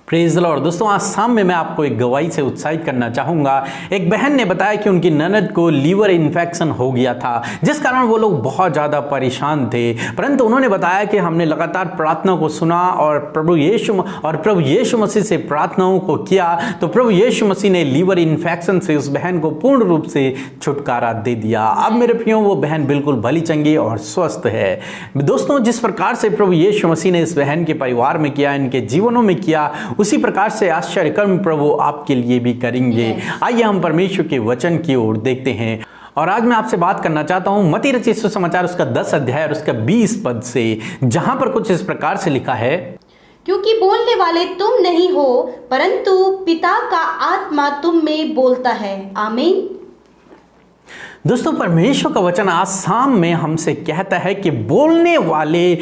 Praise the Lord. दोस्तों, आज शाम में मैं आपको एक गवाही से उत्साहित करना चाहूँगा। एक बहन ने बताया कि उनकी ननद को लीवर इन्फेक्शन हो गया था, जिस कारण वो लोग बहुत ज़्यादा परेशान थे। परंतु उन्होंने बताया कि हमने लगातार प्रार्थना को सुना और प्रभु यीशु मसीह से प्रार्थनाओं को किया, तो प्रभु यीशु मसीह ने लीवर इन्फेक्शन से उस बहन को पूर्ण रूप से छुटकारा दे दिया। अब मेरे प्रियो, वो बहन बिल्कुल भली चंगी और स्वस्थ है। दोस्तों, जिस प्रकार से प्रभु यीशु मसीह ने इस बहन के परिवार में किया, इनके जीवनों में किया, उसी प्रकार से आश्चर्य कर्म प्रभु आपके लिए भी करेंगे। आइए हम परमेश्वर के वचन की ओर देखते हैं। और आज मैं आपसे बात करना चाहता हूं मत्ती रचित सुसमाचार उसका 10 अध्याय और उसका 20 पद से, जहां पर कुछ इस प्रकार से लिखा है, क्योंकि बोलने वाले तुम नहीं हो, परंतु पिता का आत्मा तुम में बोलता है। आमीन। दोस्तों, परमेश्वर का वचन आज शाम में हमसे कहता है कि बोलने वाले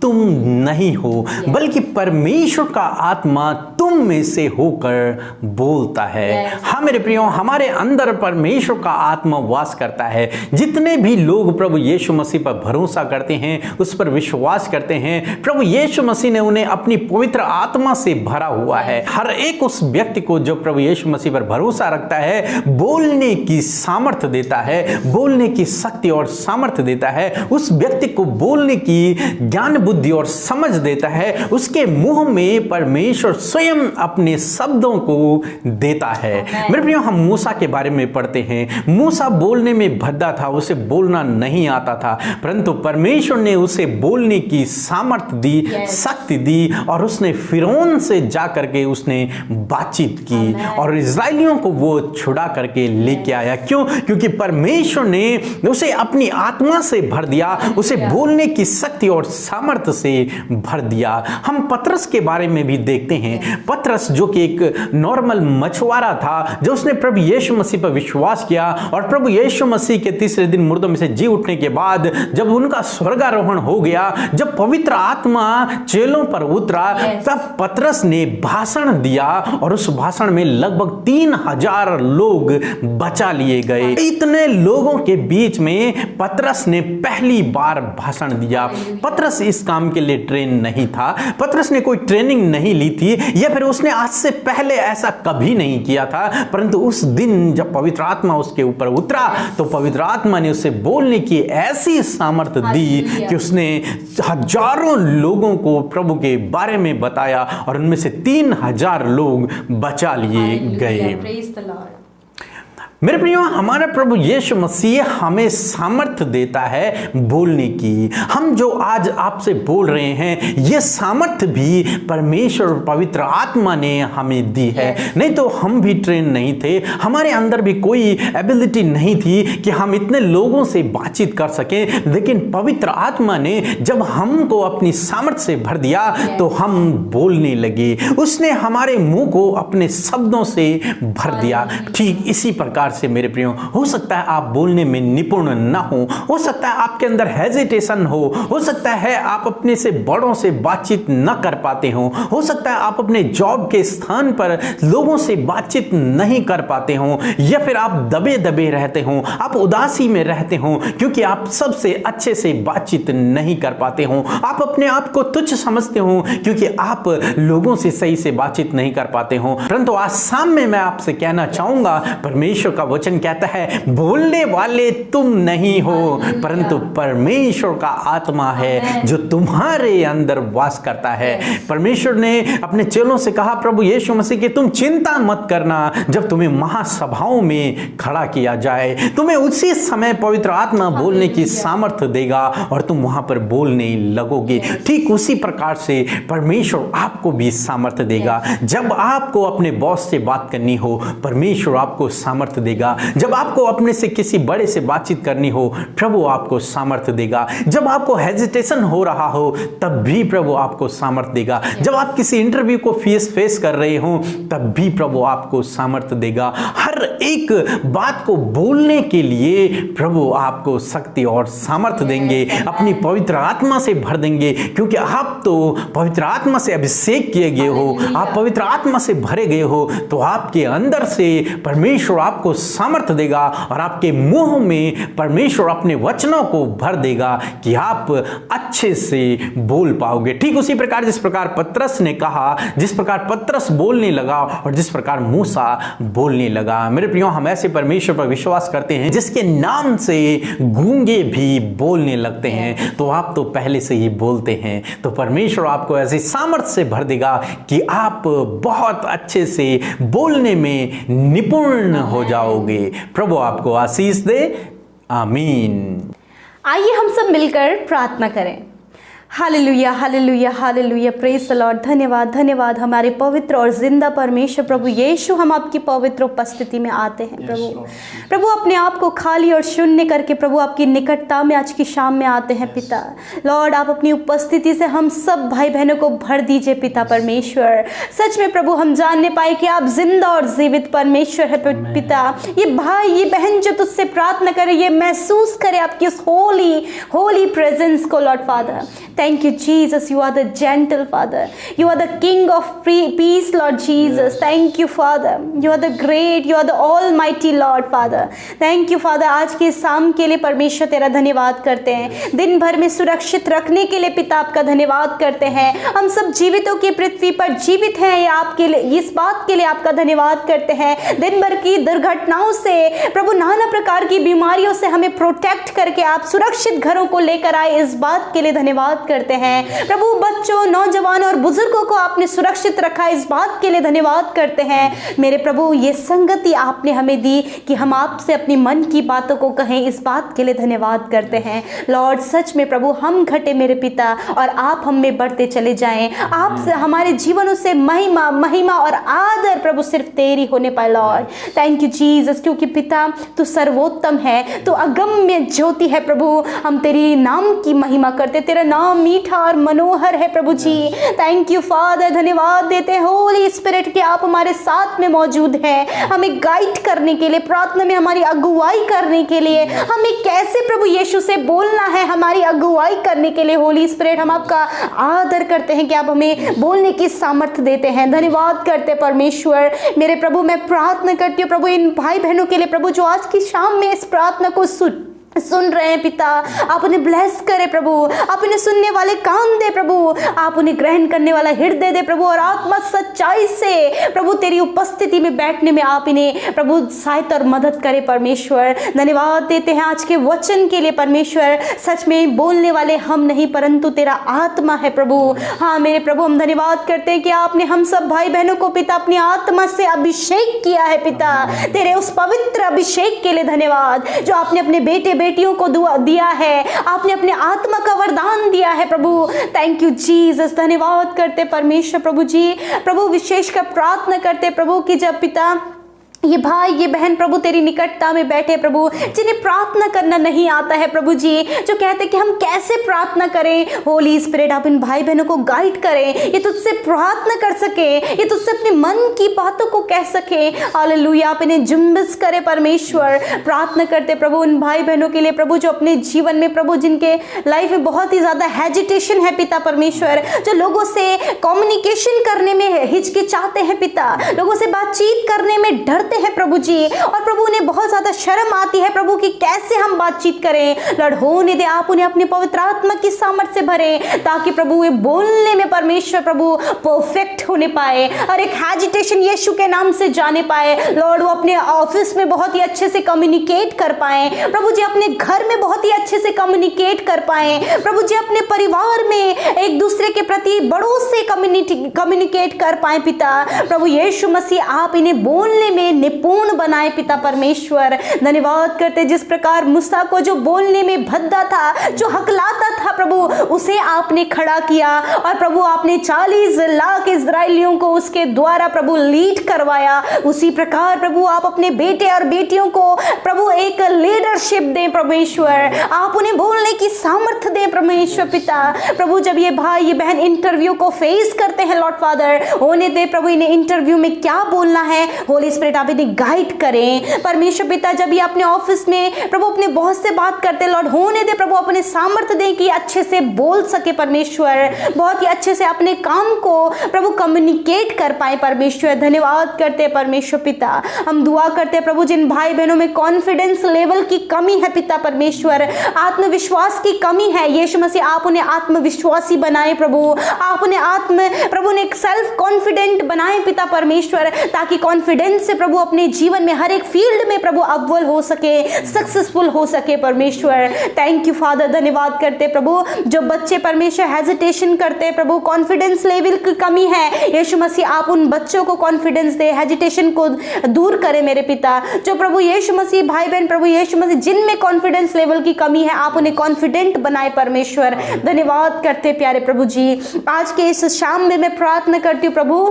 तुम नहीं हो, बल्कि परमेश्वर का आत्मा तुम में से होकर बोलता है। हाँ मेरे प्रियो, हमारे अंदर परमेश्वर का आत्मा वास करता है। जितने भी लोग प्रभु यीशु मसीह पर भरोसा करते हैं, उस पर विश्वास करते हैं, प्रभु यीशु मसीह ने उन्हें अपनी पवित्र आत्मा से भरा हुआ है। हर एक उस व्यक्ति को जो प्रभु यीशु मसीह पर भरोसा रखता है, बोलने की सामर्थ्य देता है, बोलने की शक्ति और सामर्थ्य देता है। उस व्यक्ति को बोलने की ज्ञान, बुद्धि और समझ देता है। उसके मुंह में परमेश्वर स्वयं अपने शब्दों को देता है। मेरे प्रियो, हम मूसा के बारे में पढ़ते हैं। मूसा बोलने में भद्दा था, उसे बोलना नहीं आता था, परंतु परमेश्वर ने उसे बोलने की सामर्थ्य दी, शक्ति दी, और उसने फिरौन से जा करके उसने बातचीत की और इजरायलियों को वो छुड़ा करके लेके आया। क्यों? क्योंकि परमेश्वर ने उसे अपनी आत्मा से भर दिया, उसे बोलने की शक्ति और सामर्थ्य से भर दिया। हम पतरस के बारे में भी देखते हैं। पतरस जो कि एक नॉर्मल मछुआरा था, जो उसने प्रभु यीशु मसीह पर विश्वास किया और प्रभु यीशु मसीह के तीसरे दिन मुर्दों में से जी उठने के बाद जब उनका स्वर्गारोहण हो गया, जब पवित्र आत्मा चेलों पर उतरा, तब पतरस ने भाषण दिया और उस भाषण में लगभग 3000 लोग बचा लिए गए। इतने लोगों के बीच में पतरस ने पहली बार भाषण दिया। पतरस इस काम के लिए ट्रेन नहीं था, पतरस ने कोई ट्रेनिंग नहीं ली थी, या फिर उसने आज से पहले ऐसा कभी नहीं किया था। परंतु उस दिन जब पवित्र आत्मा उसके ऊपर उतरा, तो पवित्र आत्मा ने उसे बोलने की ऐसी सामर्थ्य दी कि उसने हजारों लोगों को प्रभु के बारे में बताया और उनमें से 3000 लोग बचा लिए गए। मेरे प्रियो, हमारा प्रभु यीशु मसीह हमें सामर्थ्य देता है बोलने की। हम जो आज आपसे बोल रहे हैं, ये सामर्थ्य भी परमेश्वर पवित्र आत्मा ने हमें दी है। नहीं तो हम भी ट्रेन नहीं थे, हमारे अंदर भी कोई एबिलिटी नहीं थी कि हम इतने लोगों से बातचीत कर सकें। लेकिन पवित्र आत्मा ने जब हमको अपनी सामर्थ्य से भर दिया, तो हम बोलने लगे। उसने हमारे मुंह को अपने शब्दों से भर दिया। ठीक इसी प्रकार से मेरे प्रियो, हो सकता है आप बोलने में निपुण ना हो सकता है आपके अंदर हेजिटेशन हो सकता है आप अपने से बड़ों से बातचीत न कर पाते हो सकता है आप अपने जॉब के स्थान पर लोगों से बातचीत नहीं कर पाते हो, या फिर आप दबे दबे रहते हो, आप उदासी में रहते हो क्योंकि आप सबसे अच्छे से बातचीत नहीं कर पाते हो। आप अपने आप को तुच्छ समझते हो क्योंकि आप लोगों से सही से बातचीत नहीं कर पाते हो। परंतु आज शाम में मैं आपसे कहना चाहूंगा, परमेश्वर का वचन कहता है, बोलने वाले तुम नहीं हो, परंतु परमेश्वर का आत्मा है जो तुम्हारे अंदर वास करता है। परमेश्वर ने अपने चेलों से कहा, प्रभु यीशु मसीह के, तुम चिंता मत करना, जब तुम्हें महासभाओं में खड़ा किया जाए, तुम्हें उसी समय पवित्र आत्मा बोलने की सामर्थ्य देगा और तुम वहां पर बोलने लगोगे। ठीक उसी प्रकार से परमेश्वर आपको भी सामर्थ्य देगा। जब आपको अपने बॉस से बात करनी हो, परमेश्वर आपको सामर्थ्य देगा। जब आपको अपने से किसी बड़े से बातचीत करनी हो, प्रभु आपको सामर्थ्य देगा। जब आपको हेजिटेशन हो रहा हो, तब भी प्रभु आपको सामर्थ्य देगा। जब आप किसी इंटरव्यू को फेस कर रहे हो, तब भी प्रभु आपको सामर्थ्य देगा। हर एक बात को बोलने के लिए प्रभु आपको शक्ति और सामर्थ्य देंगे, अपनी पवित्र आत्मा से भर देंगे, क्योंकि आप तो पवित्र आत्मा से अभिषेक किए गए हो, आप पवित्र आत्मा से भरे गए हो, तो आपके अंदर से परमेश्वर आपको सामर्थ्य देगा और आपके मुंह में परमेश्वर अपने वचनों को भर देगा कि आप अच्छे से बोल पाओगे। ठीक उसी प्रकार जिस प्रकार पतरस ने कहा, जिस प्रकार पतरस बोलने लगा और जिस प्रकार मूसा बोलने लगा। मेरे प्रियो, हम ऐसे परमेश्वर पर विश्वास करते हैं जिसके नाम से गूंगे भी बोलने लगते हैं। तो आप तो पहले से ही बोलते हैं, तो परमेश्वर आपको ऐसी सामर्थ्य से भर देगा कि आप बहुत अच्छे से बोलने में निपुण हो जाओगे। प्रभु आपको आशीष दे। आमीन। आइए हम सब मिलकर प्रार्थना करें। Hallelujah, hallelujah, hallelujah, praise the Lord. धन्यवाद, धन्यवाद हमारे पवित्र और जिंदा परमेश्वर प्रभु यीशु, हम आपकी पवित्र उपस्थिति में आते हैं प्रभु अपने आप को खाली और शून्य करके प्रभु आपकी निकटता में आज की शाम में आते हैं पिता। लॉर्ड, आप अपनी उपस्थिति से हम सब भाई बहनों को भर दीजिए पिता परमेश्वर। सच में प्रभु हम जानने पाए कि आप जिंदा और जीवित परमेश्वर है पिता। ये भाई ये बहन जो तुझसे प्रार्थना करे, ये महसूस करे आपकी उस होली प्रेजेंस को Lord father. Thank you, Jesus. You are the gentle Father. You are the King of peace, Lord Jesus. Thank you, Father. You are the great. You are the Almighty Lord, Father. Thank you, Father. आज के शाम के लिए परमेश्वर तेरा धन्यवाद करते हैं। दिन भर में सुरक्षित रखने के लिए पिता आपका धन्यवाद करते हैं। हम सब जीवितों की पृथ्वी पर जीवित हैं, ये आपके लिए, इस बात के लिए आपका धन्यवाद करते हैं। दिन भर की दुर्घटनाओं से प्रभु, नाना प्रकार की बीमारियों से हमें प्रोटेक्ट करके आप सुरक्षित घरों को लेकर आए, इस बात के लिए धन्यवाद करते हैं। प्रभु, बच्चों, नौजवानों और बुजुर्गों को आपने सुरक्षित रखा, इस बात के लिए धन्यवाद करते हैं। मेरे प्रभु, ये संगति आपने हमें दी कि हम आपसे अपनी मन की बातों को कहें, इस बात के लिए धन्यवाद करते हैं। लॉर्ड, सच में प्रभु हम घटे मेरे पिता और आप हम में बढ़ते चले जाएं। आपसे हमारे जीवनों से महिमा और आदर प्रभु सिर्फ तेरी होने पाए लॉर्ड। थैंक यू जीसस, क्योंकि पिता तू सर्वोत्तम है, तू अगम्य ज्योति है प्रभु। हम तेरी नाम की महिमा करते, तेरा नाम मीठा और मनोहर है प्रभु जी। थैंक यू फादर, धन्यवाद देते हैं होली स्पिरिट कि आप हमारे साथ में मौजूद हैं, हमें गाइड करने के लिए, प्रार्थना में हमारी अगुवाई करने के लिए, हमें कैसे प्रभु यीशु से बोलना है, हमारी अगुवाई करने के लिए। होली स्पिरिट, हम आपका आदर करते हैं कि आप हमें बोलने की सामर्थ्य देते हैं। धन्यवाद करते परमेश्वर। मेरे प्रभु, मैं प्रार्थना करती हूँ प्रभु इन भाई बहनों के लिए प्रभु, जो आज की शाम में इस प्रार्थना को सुन रहे हैं पिता। आप उन्हें ब्लेस करें प्रभु, आप उन्हें सुनने वाले कान दे प्रभु, आप उन्हें ग्रहण करने वाला हृदय दे प्रभु, और आत्मा सच्चाई से प्रभु तेरी उपस्थिति में बैठने में आप इन्हें प्रभु सहायता और मदद करें परमेश्वर। धन्यवाद देते हैं आज के वचन के लिए परमेश्वर। सच में बोलने वाले हम नहीं परंतु तेरा आत्मा है प्रभु। हाँ मेरे प्रभु, हम धन्यवाद करते हैं कि आपने हम सब भाई बहनों को पिता अपनी आत्मा से अभिषेक किया है पिता। तेरे उस पवित्र अभिषेक के लिए धन्यवाद जो आपने अपने बेटियों को दिया है, आपने अपने आत्मा का वरदान दिया है प्रभु। थैंक यू जीसस, धन्यवाद करते परमेश्वर प्रभु जी। प्रभु विशेषकर प्रार्थना करते प्रभु कि जब पिता ये भाई ये बहन प्रभु तेरी निकटता में बैठे प्रभु, जिन्हें प्रार्थना करना नहीं आता है प्रभु जी, जो कहते कि हम कैसे प्रार्थना करें, होली स्पिरिट आप इन भाई बहनों को गाइड करें, ये तुझसे प्रार्थना कर सके, ये तुझसे अपने मन की बातों को कह सके। हालेलुया, आप इन्हें जुम्बिश करें परमेश्वर। प्रार्थना करते प्रभु उन भाई बहनों के लिए प्रभु, जो अपने जीवन में प्रभु जिनके लाइफ में बहुत ही ज्यादा हेजिटेशन है पिता परमेश्वर, जो लोगों से कम्युनिकेशन करने में हिचकिचाते हैं पिता, लोगों से बातचीत करने में डरते हैं प्रभु जी, और प्रभु उन्हें बहुत ज्यादा शर्म आती है प्रभु कि कैसे हम बातचीत करें। लॉर्ड होने दे, आप उन्हें अपने पवित्र आत्मा की सामर्थ्य से भरें, ताकि प्रभु वे बोलने में परमेश्वर प्रभु परफेक्ट होने पाए और एक हेजिटेशन यीशु के नाम से जाने पाए। लॉर्ड वो अपने ऑफिस में बहुत ही अच्छे से कम्युनिकेट कर पाए प्रभु जी, अपने घर में बहुत ही अच्छे से कम्युनिकेट कर पाए प्रभु जी, अपने परिवार में एक दूसरे के प्रति बड़ों से कम्युनिकेट कर पाए पिता प्रभु यीशु मसीह। आप इन्हें बोलने में निपुण बनाए पिता परमेश्वर। धन्यवाद करते जिस प्रकार मूसा को जो बोलने में भद्दा था, जो हकलाता था प्रभु, उसे आपने खड़ा किया, और प्रभु आपने 40 लाख इजराइलियों को उसके द्वारा प्रभु लीड करवाया। उसी प्रकार प्रभु आप अपने बेटे और बेटियों को प्रभु एक लीडरशिप दें परमेश्वर, आप उन्हें बोलने की सामर्थ्य दें परमेश्वर पिता। प्रभु जब ये भाई ये बहन इंटरव्यू को फेस करते हैं लॉर्ड फादर, होने दे प्रभु इन्हें इंटरव्यू में क्या बोलना है, होली स्पिरिट आप आप इन्हें गाइड करें परमेश्वर पिता। जब ये अपने ऑफिस में प्रभु अपने बॉस से बात करते हैं लॉर्ड, होने दे प्रभु, अपने सामर्थ्य दें कि अच्छे से बोल सके परमेश्वर, बहुत ही अच्छे से अपने काम को प्रभु कम्युनिकेट कर पाए परमेश्वर। धन्यवाद करते हैं परमेश्वर पिता। हम दुआ करते हैं प्रभु जिन भाई बहनों में कॉन्फिडेंस लेवल की कमी है पिता परमेश्वर, आत्मविश्वास की कमी है, यीशु मसीह आप उन्हें आत्मविश्वासी बनाए प्रभु, आप उन्हें प्रभु ने एक सेल्फ कॉन्फिडेंट बनाए पिता परमेश्वर, ताकि कॉन्फिडेंस से प्रभु अपने जीवन में हर एक फील्ड में प्रभु अव्वल हो सके, सक्सेसफुल हो सके परमेश्वर। थैंक यू फादर, धन्यवाद करते प्रभु। जो बच्चे परमेश्वर हेजिटेशन करते प्रभु, कॉन्फिडेंस लेवल की कमी है, यीशु मसीह आप उन बच्चों को कॉन्फिडेंस दे, हेजिटेशन को दूर करें मेरे पिता। जो प्रभु यीशु मसीह भाई बहन प्रभु यीशु मसीह जिनमें कॉन्फिडेंस लेवल की कमी है, आप उन्हें कॉन्फिडेंट बनाए परमेश्वर। धन्यवाद करते प्यारे प्रभु जी। आज के इस शाम में मैं प्रार्थना करती हूँ प्रभु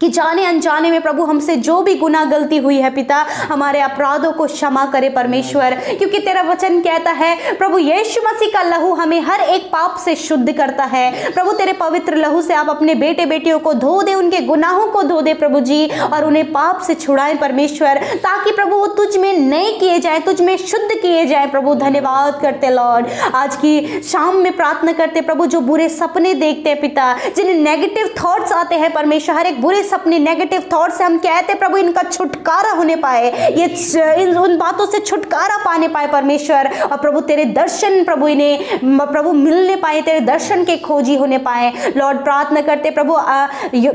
कि जाने अनजाने में प्रभु हमसे जो भी गुनाह गलती हुई है पिता, हमारे अपराधों को क्षमा करे परमेश्वर, क्योंकि तेरा वचन कहता है प्रभु यीशु मसीह का लहू हमें हर एक पाप से शुद्ध करता है। प्रभु तेरे पवित्र लहू से आप अपने बेटे बेटियों को धो दे, उनके गुनाहों को धो दे प्रभु जी, और उन्हें पाप से छुड़ाएं परमेश्वर, ताकि प्रभु वो तुझ में नए किए जाए, तुझ में शुद्ध किए जाए प्रभु। धन्यवाद करते लॉर्ड। आज की शाम में प्रार्थना करते प्रभु जो बुरे सपने देखते हैं पिता, जिन्हें नेगेटिव थॉट्स आते हैं परमेश्वर, हर एक बुरे सपने नेगेटिव थॉट से हम कहते प्रभु इनका छुटकारा होने पाए, ये उन बातों से छुटकारा पाने पाए परमेश्वर, और प्रभु तेरे दर्शन प्रभु इन्हें प्रभु मिलने पाए, तेरे दर्शन के खोजी होने पाए लॉर्ड। प्रार्थना करते प्रभु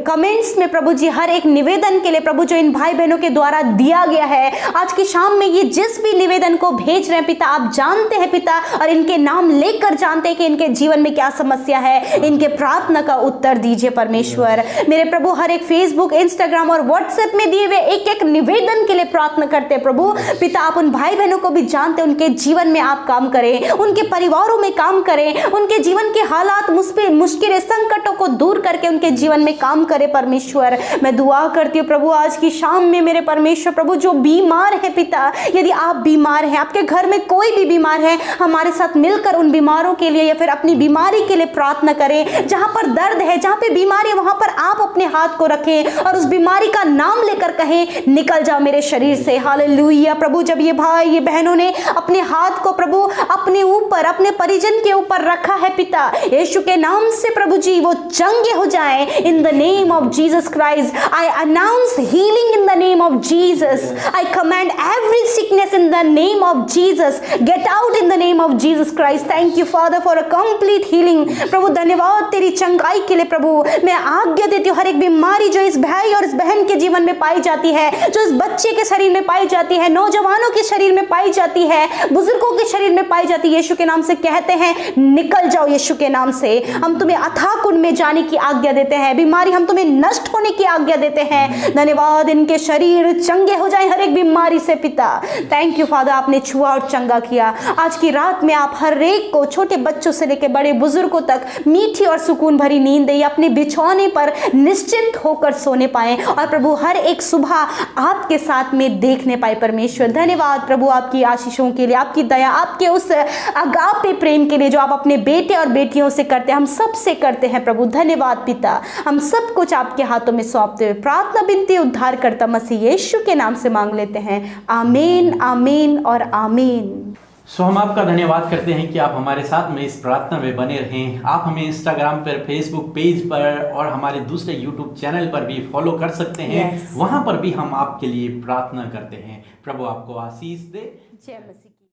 कमेंट्स में प्रभु जी हर एक निवेदन के लिए प्रभु जो इन भाई बहनों के द्वारा दिया गया है, आज की शाम में ये जिस भी निवेदन को भेज रहे हैं पिता, आप जानते हैं पिता, और इनके नाम लेकर जानते हैं कि इनके जीवन में क्या समस्या है, इनके प्रार्थना का उत्तर दीजिए परमेश्वर मेरे प्रभु। हर एक फेसबुक, इंस्टाग्राम और व्हाट्सएप में दिए हुए एक एक निवेदन के लिए प्रार्थना करते हैं प्रभु पिता। आप उन भाई बहनों को भी जानते हैं, उनके जीवन में आप काम करें, उनके परिवारों में काम करें, उनके जीवन के हालात मुश्किल संकटों को दूर करके उनके जीवन में काम करें परमेश्वर। मैं दुआ करती हूँ प्रभु आज की शाम में मेरे परमेश्वर प्रभु जो बीमार है पिता, यदि आप बीमार हैं, आपके घर में कोई भी बीमार है, हमारे साथ मिलकर उन बीमारों के लिए या फिर अपनी बीमारी के लिए प्रार्थना करें। जहां पर दर्द है, जहां पे बीमारी है, वहां पर आप अपने हाथ को रखें और उस बीमारी का नाम लेकर कहें निकल जाओ मेरे शरीर से। हालेलुया प्रभु। जब ये भाई ये बहनों ने अपने हाथ को प्रभु अपने ऊपर, अपने परिजन के ऊपर रखा है पिता, यीशु के नाम से प्रभु जी वो चंगे हो जाएं in the name of Jesus Christ. I announce healing in the name of Jesus. I command every sickness in the name of Jesus, get out in the name of Jesus Christ. Thank you father for a complete healing प्रभु। धन्यवाद तेरी चंगाई के लिए प्रभु। मैं आज्ञा देती हूँ हर एक बीमारी जो इस भाई और इस बहन के जीवन में पाई जाती है, जो इस बच्चे के शरीर में पाई जाती है, नौजवानों के शरीर में पाई जाती है, बुजुर्गों के शरीर में पाई जाती है, यीशु के नाम से कहते हैं निकल जाओ यीशु के नाम से। हम तुम्हें अथाह कुंड में जाने की आज्ञा देते हैं, बीमारी हम तुम्हें नष्ट होने की आज्ञा देते हैं। धन्यवाद इनके शरीर चंगे हो जाए हर एक बीमारी से पिता। थैंक यू फादर, आपने छुआ और चंगा किया। आज की रात में आप हर एक को, छोटे बच्चों से लेकर बड़े बुजुर्गों तक, मीठी और सुकून भरी नींद दे, अपने बिछौने पर निश्चिंत होकर सोने पाए और प्रभु हर एक सुबह आपके साथ में देखने पाए परमेश्वर। धन्यवाद प्रभु आपकी आशीषों के लिए, आपकी दया, आपके उस अगापे प्रेम के लिए जो आप अपने बेटे और बेटियों से करते हैं, हम सब से करते हैं प्रभु। धन्यवाद पिता। हम सब कुछ आपके हाथों में सौंपते हुए प्रार्थना विनती उद्धार करता मसीह यीशु के नाम से मांग लेते हैं। आमीन, आमीन और आमीन। सो हम आपका धन्यवाद करते हैं कि आप हमारे साथ में इस प्रार्थना में बने रहें। आप हमें इंस्टाग्राम पर, फेसबुक पेज पर और हमारे दूसरे यूट्यूब चैनल पर भी फॉलो कर सकते हैं। वहां पर भी हम आपके लिए प्रार्थना करते हैं। प्रभु आपको आशीष दे। जय मसीह।